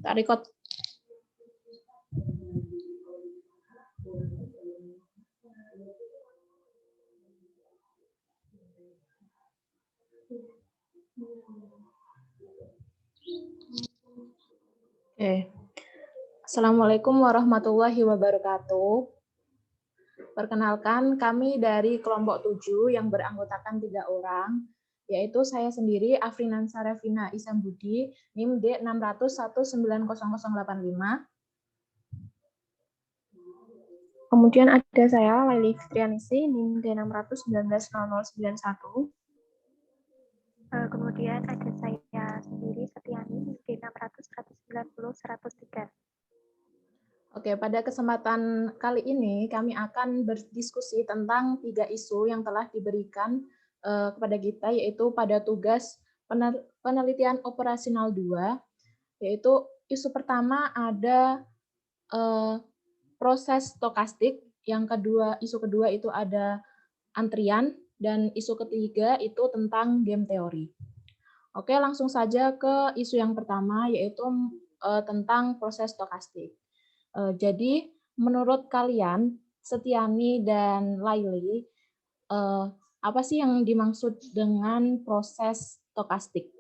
Tak record. Oke. Assalamualaikum warahmatullahi wabarakatuh. Perkenalkan, kami dari kelompok 7 yang beranggotakan 3 orang, yaitu saya sendiri, Afrinansah Revina Isambudi, NIM D600190085. Kemudian ada saya, Laili Fitrianisi, NIM D600190091. Kemudian ada saya sendiri, Setiani, D600190103. Oke, pada kesempatan kali ini kami akan berdiskusi tentang 3 isu yang telah diberikan kepada kita, yaitu pada tugas penelitian operasional 2, yaitu isu pertama ada proses stokastik, isu kedua itu ada antrian, dan isu ketiga itu tentang game teori. Oke, langsung saja ke isu yang pertama, yaitu tentang proses stokastik. Jadi, menurut kalian, Setiani dan Laili, apa sih yang dimaksud dengan proses stokastik?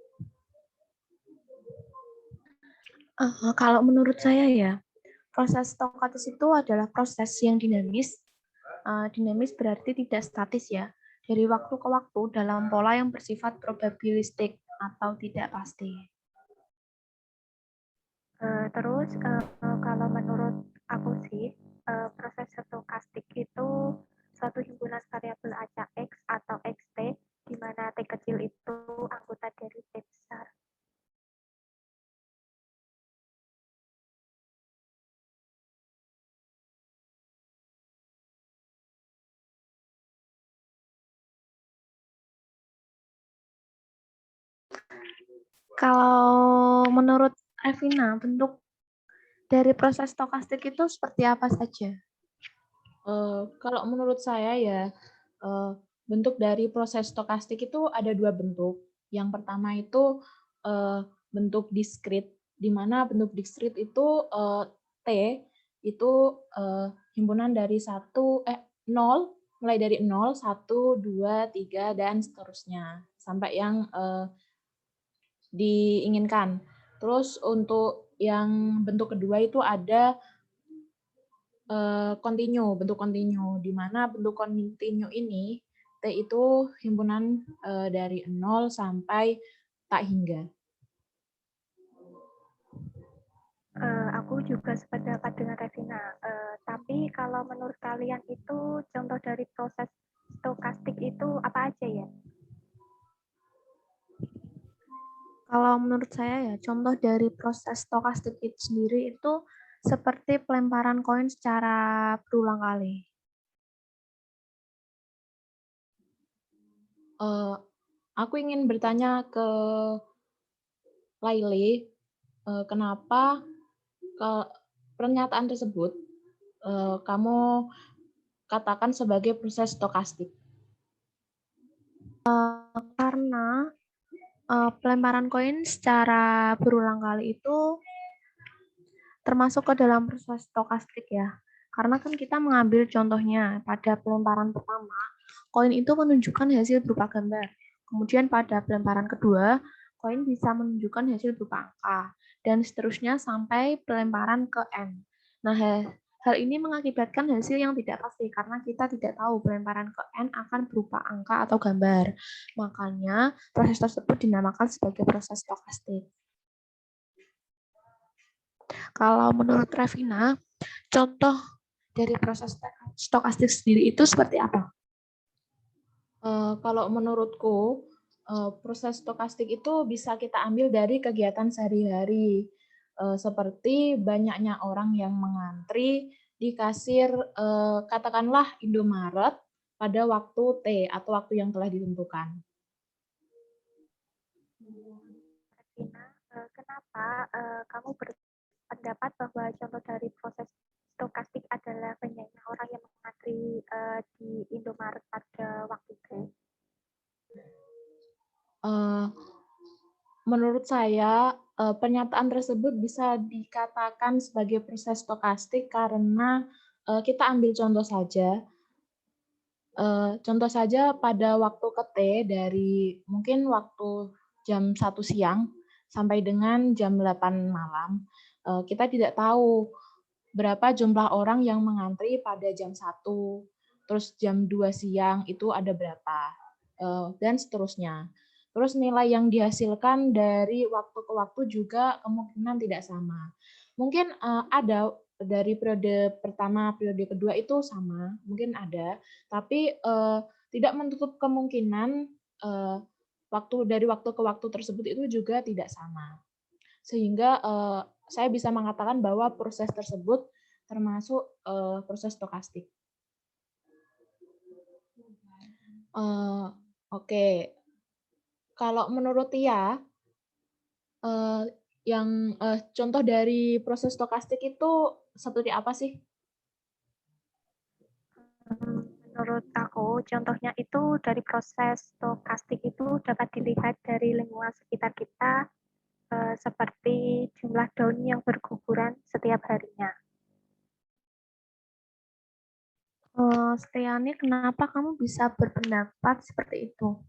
Kalau menurut saya ya, proses stokastis itu adalah proses yang dinamis. Dinamis berarti tidak statis ya, dari waktu ke waktu dalam pola yang bersifat probabilistik atau tidak pasti. Terus kalau menurut aku sih, proses stokastik itu suatu himpunan variabel acak X atau XT, di mana T kecil itu anggota dari T besar. Kalau menurut Revina, bentuk dari proses stokastik itu seperti apa saja? Kalau menurut saya ya, bentuk dari proses stokastik itu ada 2 bentuk. Yang pertama itu bentuk diskrit, di mana bentuk diskrit itu T itu himpunan dari 0, mulai dari 0, 1, 2, 3, dan seterusnya, sampai yang diinginkan. Terus untuk yang bentuk kedua itu ada bentuk kontinu, di mana bentuk kontinu ini T itu himpunan dari 0 sampai tak hingga. Aku juga sependapat dengan Revina. Tapi kalau menurut kalian itu contoh dari proses stokastik itu apa aja ya? Kalau menurut saya ya, contoh dari proses stokastik itu sendiri itu seperti pelemparan koin secara berulang kali. Aku ingin bertanya ke Laili, kenapa pernyataan tersebut kamu katakan sebagai proses stokastik? Karena pelemparan koin secara berulang kali itu termasuk ke dalam proses stokastik ya. Karena kan kita mengambil contohnya pada pelemparan pertama, koin itu menunjukkan hasil berupa gambar. Kemudian pada pelemparan kedua, koin bisa menunjukkan hasil berupa angka. Dan seterusnya sampai pelemparan ke N. Nah, hal ini mengakibatkan hasil yang tidak pasti karena kita tidak tahu pelemparan ke N akan berupa angka atau gambar. Makanya proses tersebut dinamakan sebagai proses stokastik. Kalau menurut Revina, contoh dari proses stokastik sendiri itu seperti apa? Kalau menurutku, proses stokastik itu bisa kita ambil dari kegiatan sehari-hari, seperti banyaknya orang yang mengantri di kasir, katakanlah Indomaret pada waktu T atau waktu yang telah ditentukan. Kenapa kamu berpendapat bahwa contoh dari proses stokastik adalah banyaknya orang yang mengantri di Indomaret pada waktu itu? Menurut saya, pernyataan tersebut bisa dikatakan sebagai proses stokastik karena kita ambil contoh saja. Contoh saja pada waktu ke T dari mungkin waktu jam 1 siang sampai dengan jam 8 malam, kita tidak tahu berapa jumlah orang yang mengantri pada jam 1, terus jam 2 siang itu ada berapa, dan seterusnya. Terus nilai yang dihasilkan dari waktu ke waktu juga kemungkinan tidak sama. Mungkin ada dari periode pertama, periode kedua itu sama, mungkin ada, tapi tidak menutup kemungkinan dari waktu ke waktu tersebut itu juga tidak sama. Sehingga saya bisa mengatakan bahwa proses tersebut termasuk proses stokastik. Oke, kalau menurut Tia, yang contoh dari proses stokastik itu seperti apa sih? Menurut aku, contohnya itu dari proses stokastik itu dapat dilihat dari lingkungan sekitar kita, seperti jumlah daun yang berguguran setiap harinya. Stiani, kenapa kamu bisa berpendapat seperti itu?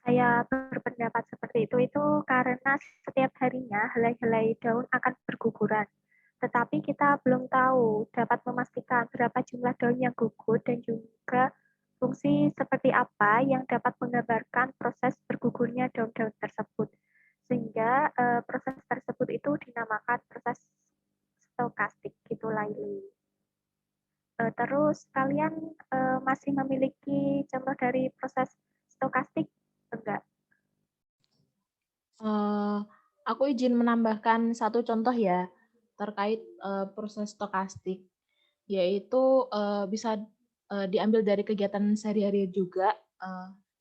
Saya berpendapat seperti itu karena setiap harinya helai-helai daun akan berguguran. Tetapi kita belum tahu dapat memastikan berapa jumlah daun yang gugur dan juga fungsi seperti apa yang dapat menggambarkan proses bergugurnya daun-daun tersebut. Sehingga proses tersebut itu dinamakan proses stokastik gitu, Laili. Terus kalian masih memiliki contoh dari proses stokastik enggak? Aku izin menambahkan satu contoh ya terkait proses stokastik, yaitu bisa diambil dari kegiatan sehari-hari juga.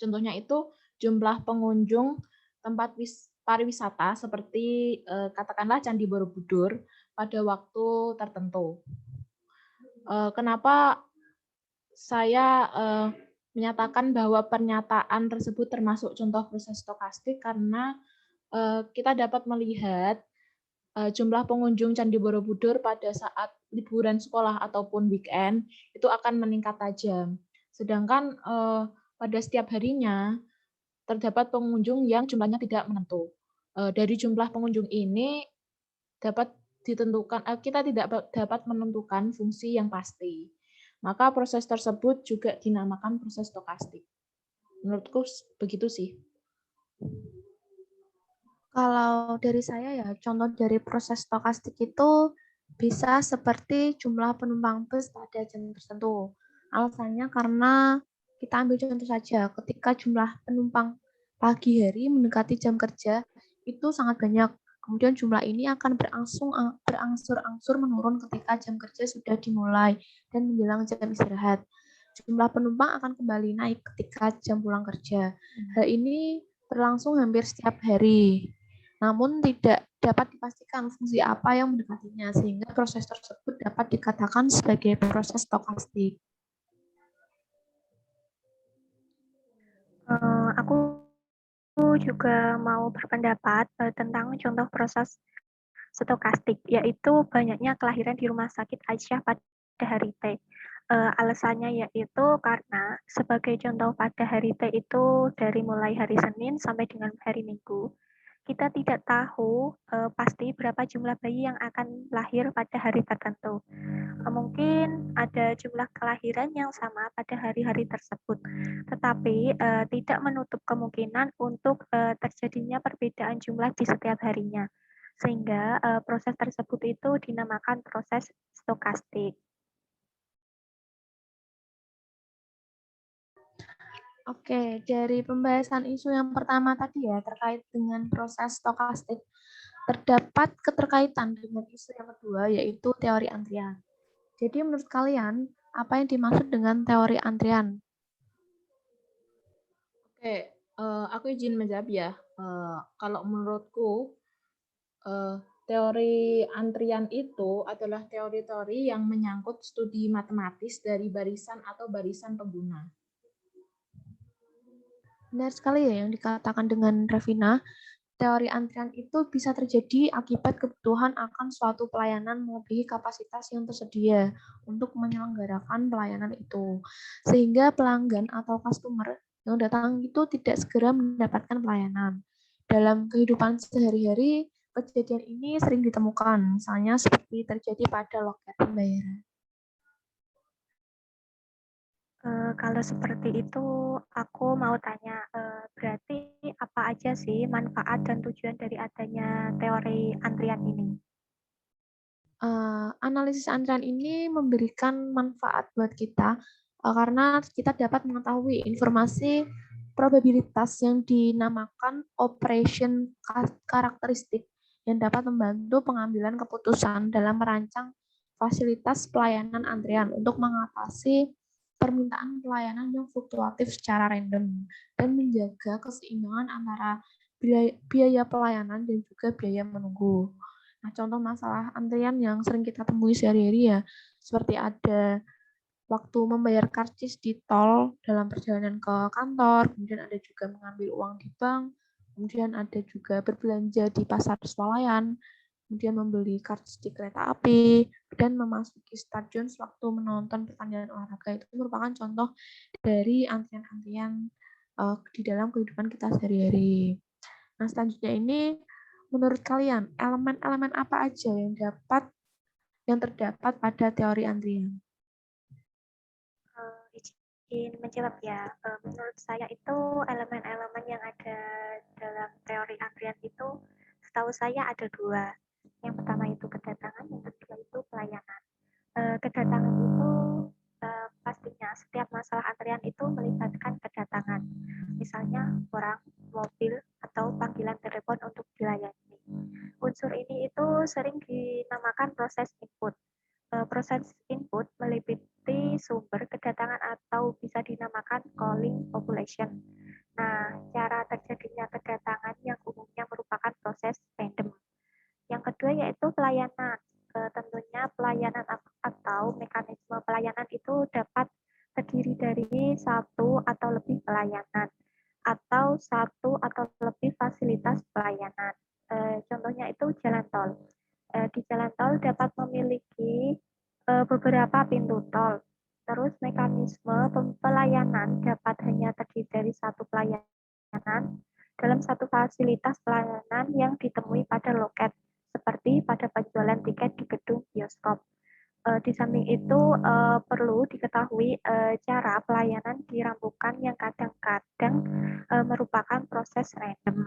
Contohnya itu jumlah pengunjung tempat pariwisata seperti katakanlah Candi Borobudur pada waktu tertentu. Kenapa saya menyatakan bahwa pernyataan tersebut termasuk contoh proses stokastik karena kita dapat melihat jumlah pengunjung Candi Borobudur pada saat liburan sekolah ataupun weekend itu akan meningkat tajam. Sedangkan pada setiap harinya terdapat pengunjung yang jumlahnya tidak menentu. Dari jumlah pengunjung ini dapat ditentukan, kita tidak dapat menentukan fungsi yang pasti. Maka proses tersebut juga dinamakan proses stokastik. Menurutku begitu sih. Kalau dari saya ya, contoh dari proses stokastik itu bisa seperti jumlah penumpang bus pada jam tertentu. Alasannya karena kita ambil contoh saja, ketika jumlah penumpang pagi hari mendekati jam kerja itu sangat banyak. Kemudian jumlah ini akan berangsur-angsur menurun ketika jam kerja sudah dimulai dan menjelang jam istirahat. Jumlah penumpang akan kembali naik ketika jam pulang kerja. Hal ini berlangsung hampir setiap hari. Namun tidak dapat dipastikan fungsi apa yang mendekatinya, sehingga proses tersebut dapat dikatakan sebagai proses stokastik. Aku juga mau berpendapat tentang contoh proses stokastik, yaitu banyaknya kelahiran di Rumah Sakit Aisyah pada hari T. Alasannya yaitu karena sebagai contoh pada hari T itu dari mulai hari Senin sampai dengan hari Minggu, kita tidak tahu pasti berapa jumlah bayi yang akan lahir pada hari tertentu. Mungkin ada jumlah kelahiran yang sama pada hari-hari tersebut, tetapi tidak menutup kemungkinan untuk terjadinya perbedaan jumlah di setiap harinya. Sehingga proses tersebut itu dinamakan proses stokastik. Oke, dari pembahasan isu yang pertama tadi ya, terkait dengan proses stokastik, terdapat keterkaitan dengan isu yang kedua, yaitu teori antrian. Jadi menurut kalian, apa yang dimaksud dengan teori antrian? Oke, aku izin menjawab ya. Kalau menurutku, teori antrian itu adalah teori-teori yang menyangkut studi matematis dari barisan atau barisan pengguna. Benar sekali ya yang dikatakan dengan Revina. Teori antrian itu bisa terjadi akibat kebutuhan akan suatu pelayanan melebihi kapasitas yang tersedia untuk menyelenggarakan pelayanan itu. Sehingga pelanggan atau customer yang datang itu tidak segera mendapatkan pelayanan. Dalam kehidupan sehari-hari, kejadian ini sering ditemukan, misalnya seperti terjadi pada loket pembayaran. Kalau seperti itu, aku mau tanya, berarti apa aja sih manfaat dan tujuan dari adanya teori antrian ini? Analisis antrian ini memberikan manfaat buat kita karena kita dapat mengetahui informasi probabilitas yang dinamakan operation karakteristik yang dapat membantu pengambilan keputusan dalam merancang fasilitas pelayanan antrian untuk mengatasi permintaan pelayanan yang fluktuatif secara random dan menjaga keseimbangan antara biaya pelayanan dan juga biaya menunggu. Nah, contoh masalah antrian yang sering kita temui sehari-hari ya, seperti ada waktu membayar karcis di tol dalam perjalanan ke kantor, kemudian ada juga mengambil uang di bank, kemudian ada juga berbelanja di pasar swalayan, kemudian membeli karcis di kereta api, dan memasuki stadion sewaktu menonton pertandingan olahraga. Itu merupakan contoh dari antrian-antrian di dalam kehidupan kita sehari-hari. Nah, selanjutnya ini, menurut kalian, elemen-elemen apa aja yang terdapat pada teori antrian? Izin menjawab ya. Menurut saya itu elemen-elemen yang ada dalam teori antrian itu, setahu saya ada dua. Yang pertama itu kedatangan, yang kedua itu pelayanan. Kedatangan itu pastinya setiap masalah antrian itu melibatkan kedatangan. Misalnya orang, mobil, atau panggilan telepon untuk dilayani. Unsur ini itu sering dinamakan proses input. Proses input meliputi sumber kedatangan atau bisa dinamakan calling population. Nah, cara terjadinya kedatangan yang umumnya merupakan proses random. Yang kedua yaitu pelayanan. Tentunya pelayanan atau mekanisme pelayanan itu dapat terdiri dari satu atau lebih pelayanan atau satu atau lebih fasilitas pelayanan. Contohnya itu jalan tol. Di jalan tol dapat memiliki beberapa pintu tol. Terus mekanisme pelayanan dapat hanya terdiri dari satu pelayanan dalam satu fasilitas pelayanan yang ditemui pada loket, seperti pada penjualan tiket di gedung bioskop. Di samping itu perlu diketahui cara pelayanan dirampungkan yang kadang-kadang merupakan proses random.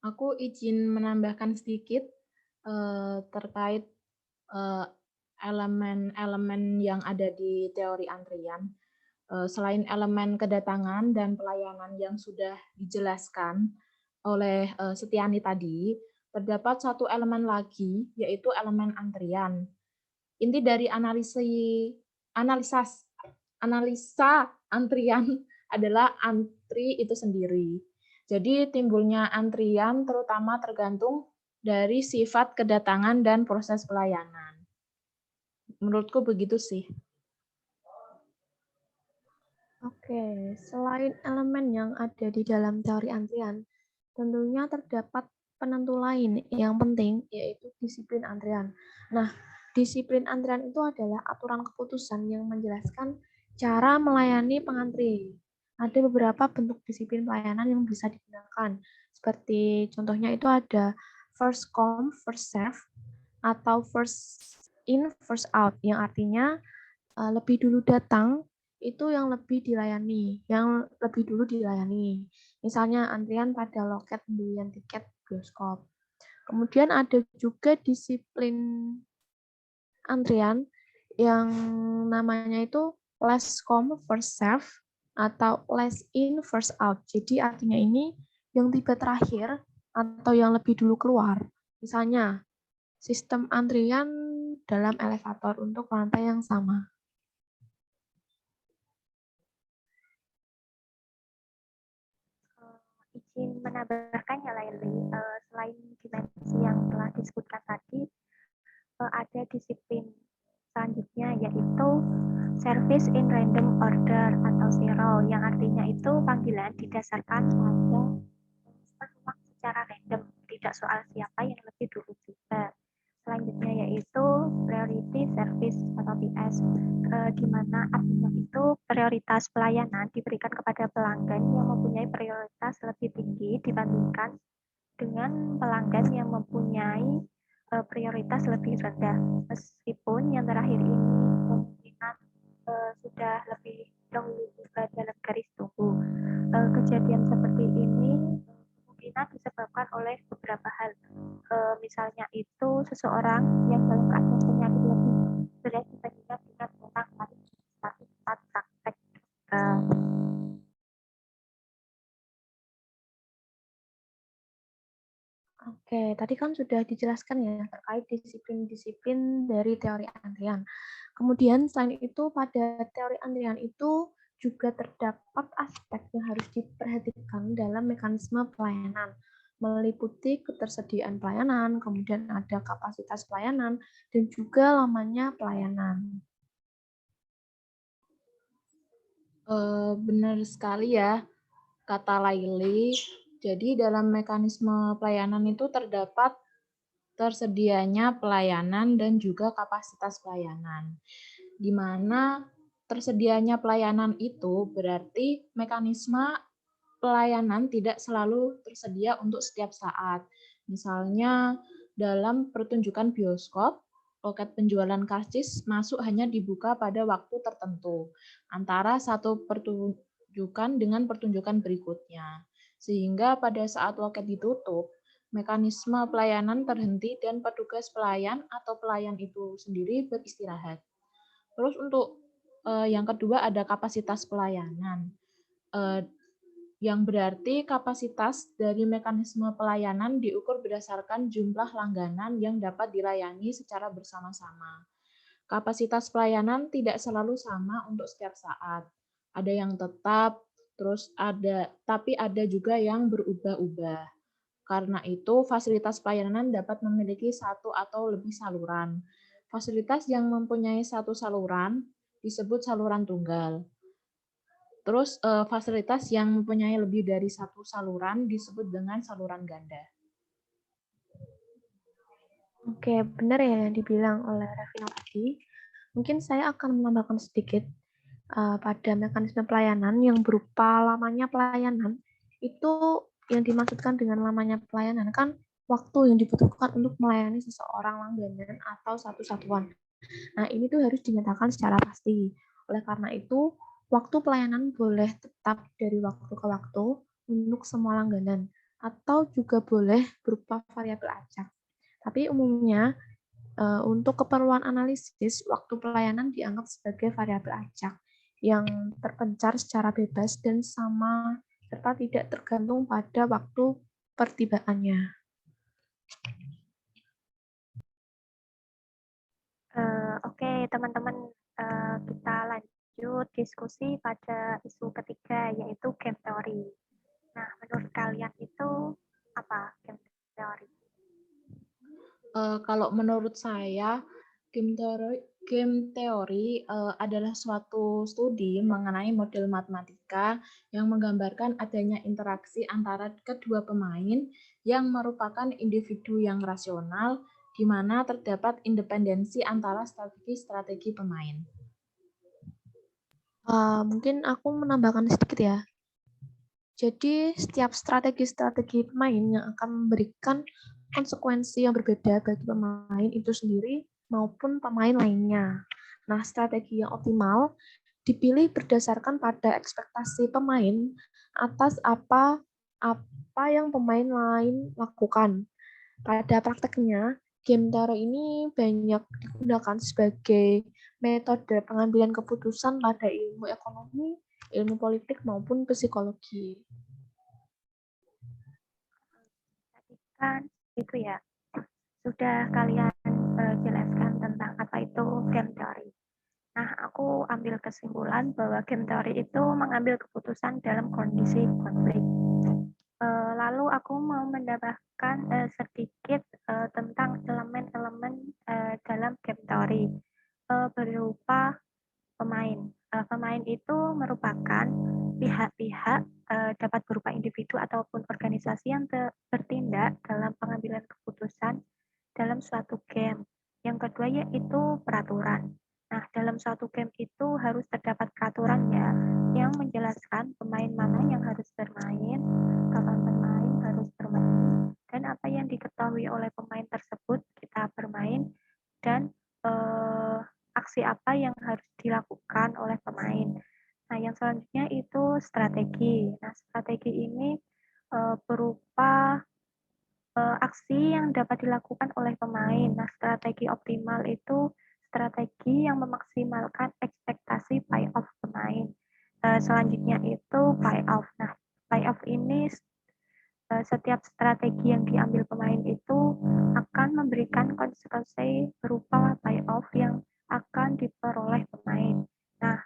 Aku izin menambahkan sedikit terkait elemen-elemen yang ada di teori antrian. Selain elemen kedatangan dan pelayanan yang sudah dijelaskan oleh Setiani tadi, terdapat satu elemen lagi, yaitu elemen antrian. Inti dari analisa antrian adalah antri itu sendiri. Jadi timbulnya antrian terutama tergantung dari sifat kedatangan dan proses pelayanan. Menurutku begitu sih. Oke, selain elemen yang ada di dalam teori antrian, tentunya terdapat penentu lain yang penting, yaitu disiplin antrian. Nah, disiplin antrian itu adalah aturan keputusan yang menjelaskan cara melayani pengantri. Ada beberapa bentuk disiplin pelayanan yang bisa digunakan, seperti contohnya itu ada first come, first serve, atau first in, first out, yang artinya lebih dulu datang itu yang lebih dulu dilayani. Misalnya antrian pada loket pembelian tiket bioskop. Kemudian ada juga disiplin antrian yang namanya itu last come first serve atau last in first out. Jadi artinya ini yang tiba terakhir atau yang lebih dulu keluar. Misalnya sistem antrian dalam elevator untuk lantai yang sama. Izin menambahkan ya Laili, selain dimensi yang telah disebutkan tadi, ada disiplin selanjutnya yaitu service in random order atau serial, yang artinya itu panggilan didasarkan pada peluang secara random, tidak soal siapa yang lebih dulu tiba. Selanjutnya yaitu priority service atau PS, di mana artinya itu prioritas pelayanan diberikan kepada pelanggan yang mempunyai prioritas lebih tinggi dibandingkan dengan pelanggan yang mempunyai prioritas lebih rendah. Meskipun yang terakhir ini kemungkinan sudah lebih dahulu juga dalam garis tunggu. Kejadian seperti ini kemungkinan disebabkan oleh beberapa hal. Misalnya itu seseorang yang dalam keadaan penyakit lebih berat dibandingkan dengan orang lain tapi tempat praktek. Oke, tadi kan sudah dijelaskan ya terkait disiplin-disiplin dari teori antrian. Kemudian selain itu pada teori antrian itu juga terdapat aspek yang harus diperhatikan dalam mekanisme pelayanan, meliputi ketersediaan pelayanan, kemudian ada kapasitas pelayanan, dan juga lamanya pelayanan. Benar sekali ya, kata Laili. Jadi dalam mekanisme pelayanan itu terdapat tersedianya pelayanan dan juga kapasitas pelayanan. Di mana tersedianya pelayanan itu berarti mekanisme pelayanan tidak selalu tersedia untuk setiap saat. Misalnya dalam pertunjukan bioskop, loket penjualan karcis masuk hanya dibuka pada waktu tertentu antara satu pertunjukan dengan pertunjukan berikutnya. Sehingga pada saat loket ditutup, mekanisme pelayanan terhenti dan petugas pelayan atau pelayan itu sendiri beristirahat. Terus untuk yang kedua ada kapasitas pelayanan. Yang berarti kapasitas dari mekanisme pelayanan diukur berdasarkan jumlah langganan yang dapat dilayani secara bersama-sama. Kapasitas pelayanan tidak selalu sama untuk setiap saat. Ada yang tetap, tapi ada juga yang berubah-ubah. Karena itu, fasilitas pelayanan dapat memiliki satu atau lebih saluran. Fasilitas yang mempunyai satu saluran disebut saluran tunggal. Terus fasilitas yang mempunyai lebih dari satu saluran disebut dengan saluran ganda. Oke, benar ya yang dibilang oleh Revina tadi. Mungkin saya akan menambahkan sedikit pada mekanisme pelayanan yang berupa lamanya pelayanan. Itu yang dimaksudkan dengan lamanya pelayanan kan waktu yang dibutuhkan untuk melayani seseorang langganan atau satu satuan. Nah, ini tuh harus dinyatakan secara pasti. Oleh karena itu, waktu pelayanan boleh tetap dari waktu ke waktu untuk semua langganan atau juga boleh berupa variabel acak. Tapi umumnya untuk keperluan analisis, waktu pelayanan dianggap sebagai variabel acak yang terpencar secara bebas dan sama serta tidak tergantung pada waktu pertibaannya. Oke, teman-teman, kita lanjut diskusi pada isu ketiga, yaitu game theory. Nah, menurut kalian itu apa game theory? Kalau menurut saya, game teori adalah suatu studi mengenai model matematika yang menggambarkan adanya interaksi antara kedua pemain yang merupakan individu yang rasional, di mana terdapat independensi antara strategi-strategi pemain. Mungkin aku menambahkan sedikit ya. Jadi setiap strategi-strategi pemain yang akan memberikan konsekuensi yang berbeda bagi pemain itu sendiri maupun pemain lainnya. Nah, strategi yang optimal dipilih berdasarkan pada ekspektasi pemain atas apa yang pemain lain lakukan. Pada prakteknya, game theory ini banyak digunakan sebagai metode pengambilan keputusan pada ilmu ekonomi, ilmu politik maupun psikologi. Tadi kan itu ya, sudah kalian jelaskan tentang apa itu game theory. Nah, aku ambil kesimpulan bahwa game theory itu mengambil keputusan dalam kondisi konflik. Lalu aku mau menambahkan sedikit tentang elemen-elemen dalam game theory. berupa pemain. Pemain itu merupakan pihak-pihak dapat berupa individu ataupun organisasi yang bertindak dalam pengambilan keputusan dalam suatu game. Yang kedua yaitu peraturan. Nah, dalam suatu game itu harus terdapat peraturannya yang menjelaskan pemain mana yang harus bermain, kapan pemain harus bermain, dan apa yang diketahui oleh pemain tersebut kita bermain, dan aksi apa yang harus dilakukan oleh pemain. Nah, yang selanjutnya itu strategi. Nah, strategi ini berupa aksi yang dapat dilakukan oleh pemain. Nah, strategi optimal itu strategi yang memaksimalkan ekspektasi payoff pemain. Selanjutnya itu payoff. Nah, payoff ini setiap strategi yang diambil pemain itu akan memberikan konsekuensi berupa payoff yang akan diperoleh pemain. Nah,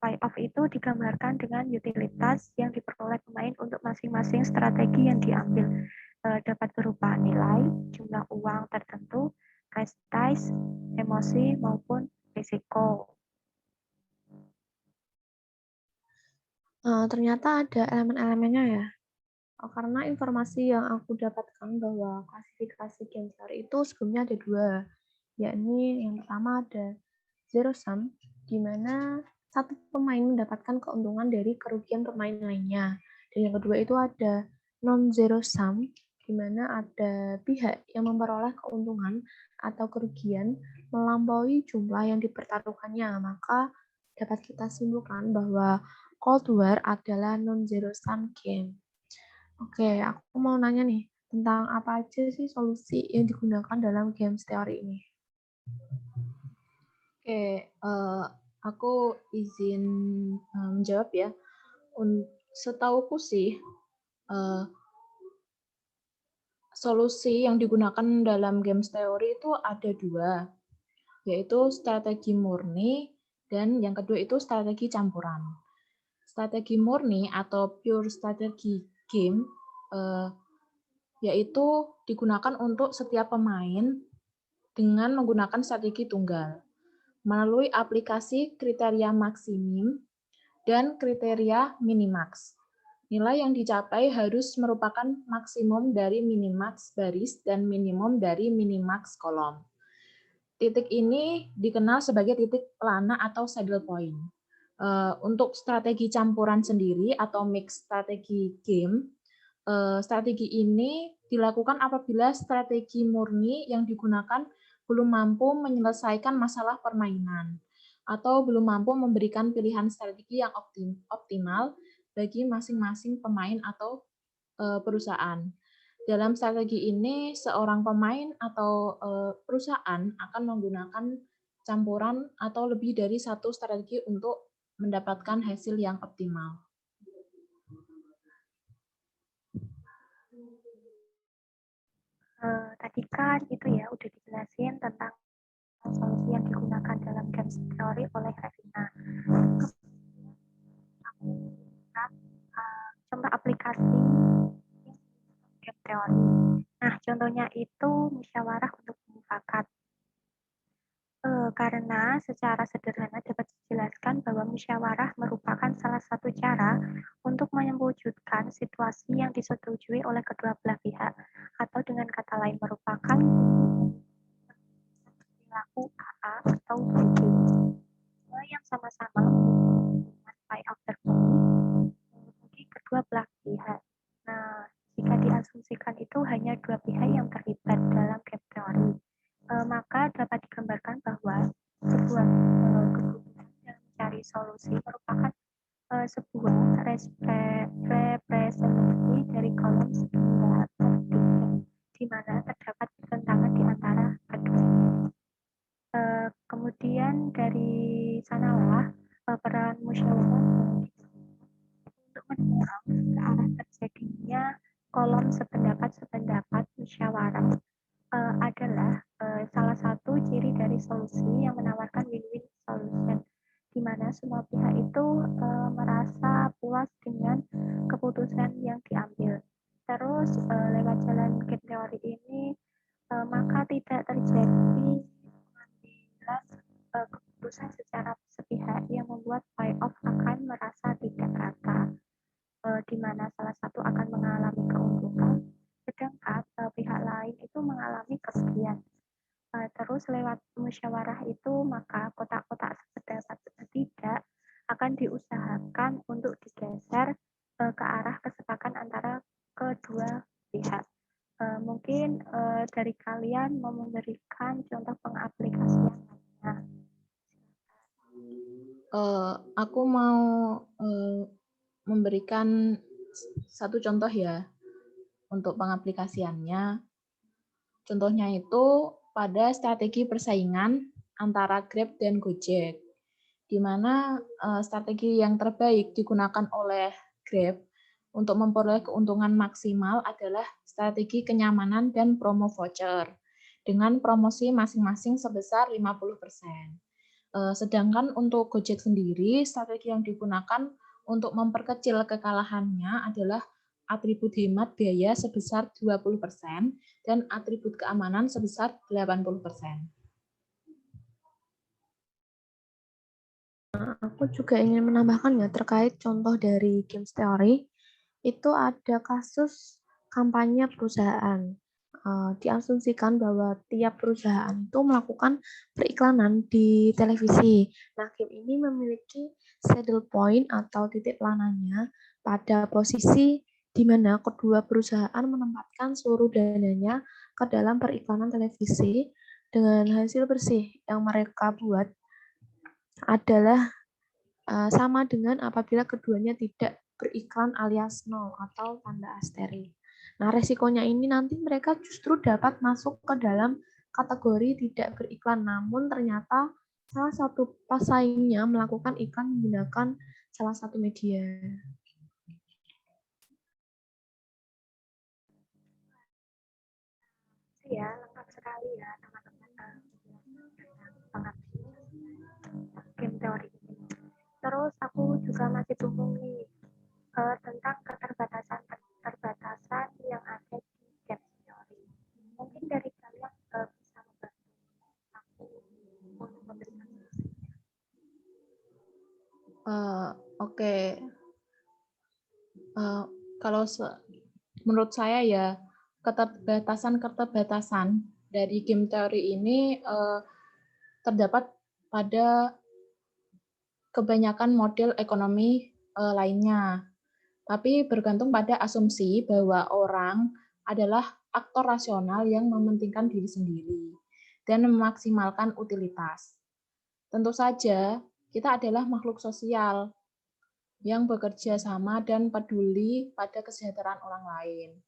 payoff itu digambarkan dengan utilitas yang diperoleh pemain untuk masing-masing strategi yang diambil. Dapat berupa nilai, jumlah uang tertentu, prestige, emosi, maupun risiko. Ternyata ada elemen-elemennya ya. Karena informasi yang aku dapatkan bahwa klasifikasi game theory itu sebelumnya ada dua, yakni yang pertama ada zero sum, di mana satu pemain mendapatkan keuntungan dari kerugian pemain lainnya. Dan yang kedua itu ada non-zero sum, di mana ada pihak yang memperoleh keuntungan atau kerugian melampaui jumlah yang dipertaruhkannya. Maka dapat kita simpulkan bahwa Cold War adalah non-zero sum game. Oke, aku mau nanya nih, tentang apa aja sih solusi yang digunakan dalam games teori ini? Oke, aku izin menjawab ya. Setauku sih, solusi yang digunakan dalam games teori itu ada dua, yaitu strategi murni dan yang kedua itu strategi campuran. Strategi murni atau pure strategi game yaitu digunakan untuk setiap pemain dengan menggunakan strategi tunggal melalui aplikasi kriteria maksimum dan kriteria minimax. Nilai yang dicapai harus merupakan maksimum dari minimax baris dan minimum dari minimax kolom. Titik ini dikenal sebagai titik pelana atau saddle point. Untuk strategi campuran sendiri atau mix strategi game, strategi ini dilakukan apabila strategi murni yang digunakan belum mampu menyelesaikan masalah permainan atau belum mampu memberikan pilihan strategi yang optimal bagi masing-masing pemain atau perusahaan. Dalam strategi ini, seorang pemain atau perusahaan akan menggunakan campuran atau lebih dari satu strategi untuk mendapatkan hasil yang optimal. Tadi kan itu ya udah dijelasin tentang solusi yang digunakan dalam games theory oleh Revina. Aku contoh aplikasi game theory. Nah, contohnya itu musyawarah untuk mufakat. Karena secara sederhana dapat dijelaskan bahwa musyawarah merupakan salah satu cara untuk mewujudkan situasi yang disetujui oleh kedua belah pihak, atau dengan kata lain merupakan perilaku AA atau BB yang sama-sama membuat payoff terpenuhi bagi kedua belah pihak. Nah, jika diasumsikan itu hanya dua pihak yang terlibat dalam game teori, maka dapat digambarkan bahwa sebuah keputusan dalam mencari solusi merupakan sebuah representasi dari kolom segala di mana terdapat pertentangan di antara kedua. Kemudian dari sanalah peran musyawarah untuk mendorong ke arah terjadinya kolom sependapat musyawarah adalah salah satu ciri dari solusi yang menawarkan win-win solution, di mana semua pihak itu merasa puas dengan keputusan yang diambil. Terus lewat jalan game teori ini maka tidak terjadi pengambilan keputusan secara sepihak yang membuat playoff akan merasa tidak rata, di mana salah satu akan mengalami keuntungan, sedangkan pihak lain itu mengalami kerugian. Terus lewat musyawarah itu, maka kotak-kotak sependapat sepertiga akan diusahakan untuk digeser ke arah kesepakatan antara kedua pihak. Mungkin dari kalian mau memberikan contoh pengaplikasian lainnya. Aku mau memberikan satu contoh ya untuk pengaplikasiannya. Contohnya itu pada strategi persaingan antara Grab dan Gojek, di mana strategi yang terbaik digunakan oleh Grab untuk memperoleh keuntungan maksimal adalah strategi kenyamanan dan promo voucher dengan promosi masing-masing sebesar 50%. Sedangkan untuk Gojek sendiri, strategi yang digunakan untuk memperkecil kekalahannya adalah atribut hemat biaya sebesar 20% dan atribut keamanan sebesar 80%. Aku juga ingin menambahkan ya terkait contoh dari games theory, itu ada kasus kampanye perusahaan. Diasumsikan bahwa tiap perusahaan itu melakukan periklanan di televisi. Nah, game ini memiliki saddle point atau titik lananya pada posisi di mana kedua perusahaan menempatkan seluruh dananya ke dalam periklanan televisi dengan hasil bersih yang mereka buat adalah sama dengan apabila keduanya tidak beriklan alias nol atau tanda asterisk. Nah, resikonya ini nanti mereka justru dapat masuk ke dalam kategori tidak beriklan, namun ternyata salah satu pesaingnya melakukan iklan menggunakan salah satu media. Ya, lengkap sekali ya teman-teman tentang game teori ini. Terus aku juga masih bingung nih tentang keterbatasan yang ada di game teori. Mungkin dari kalian bisa membantu aku untuk memberikan solusinya. Oke. Kalau menurut saya ya, keterbatasan dari game teori ini terdapat pada kebanyakan model ekonomi lainnya. Tapi bergantung pada asumsi bahwa orang adalah aktor rasional yang mementingkan diri sendiri dan memaksimalkan utilitas. Tentu saja, kita adalah makhluk sosial yang bekerja sama dan peduli pada kesejahteraan orang lain.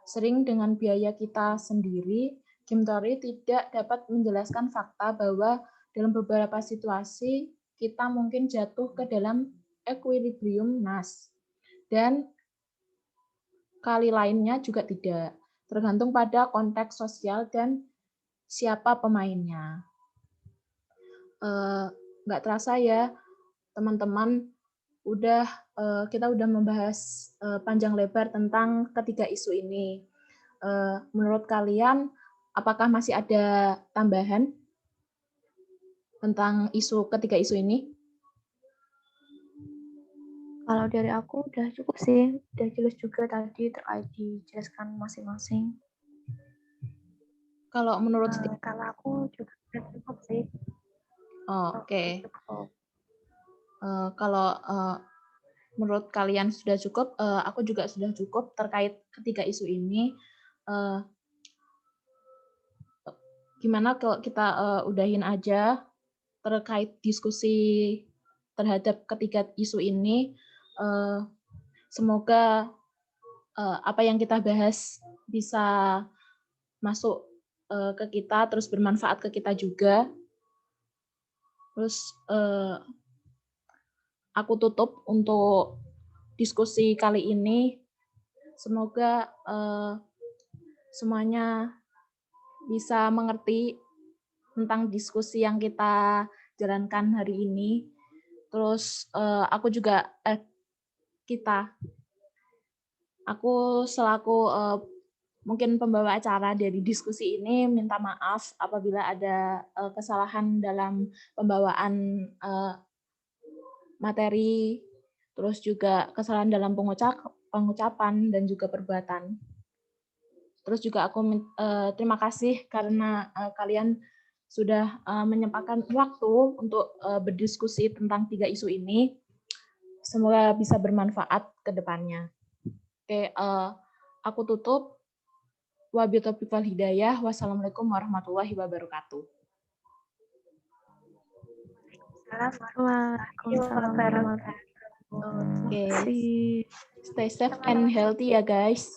Sering dengan biaya kita sendiri, game theory tidak dapat menjelaskan fakta bahwa dalam beberapa situasi kita mungkin jatuh ke dalam equilibrium Nash. Dan kali lainnya juga tidak, tergantung pada konteks sosial dan siapa pemainnya. Nggak terasa ya, teman-teman, kita udah membahas panjang lebar tentang ketiga isu ini. Menurut kalian, apakah masih ada tambahan tentang ketiga isu ini? Kalau dari aku udah cukup sih, udah jelas juga tadi terkait dijelaskan masing-masing. Kalau menurut kalau aku juga udah cukup sih. Oke. Kalau menurut kalian sudah cukup, aku juga sudah cukup terkait ketiga isu ini. Gimana kalau kita udahin aja terkait diskusi terhadap ketiga isu ini. Semoga apa yang kita bahas bisa masuk ke kita, terus bermanfaat ke kita juga. Terus aku tutup untuk diskusi kali ini. Semoga semuanya bisa mengerti tentang diskusi yang kita jalankan hari ini. Terus aku selaku mungkin pembawa acara dari diskusi ini minta maaf apabila ada kesalahan dalam pembawaan materi, terus juga kesalahan dalam pengucapan dan juga perbuatan. Terus juga aku terima kasih karena kalian sudah menyempatkan waktu untuk berdiskusi tentang 3 isu ini. Semoga bisa bermanfaat ke depannya. Oke, aku tutup. Wabillahi taufiq wal hidayah. Wassalamualaikum warahmatullahi wabarakatuh. Waalaikumsalam warahmatullahi wabarakatuh. Oke, stay safe and healthy ya guys.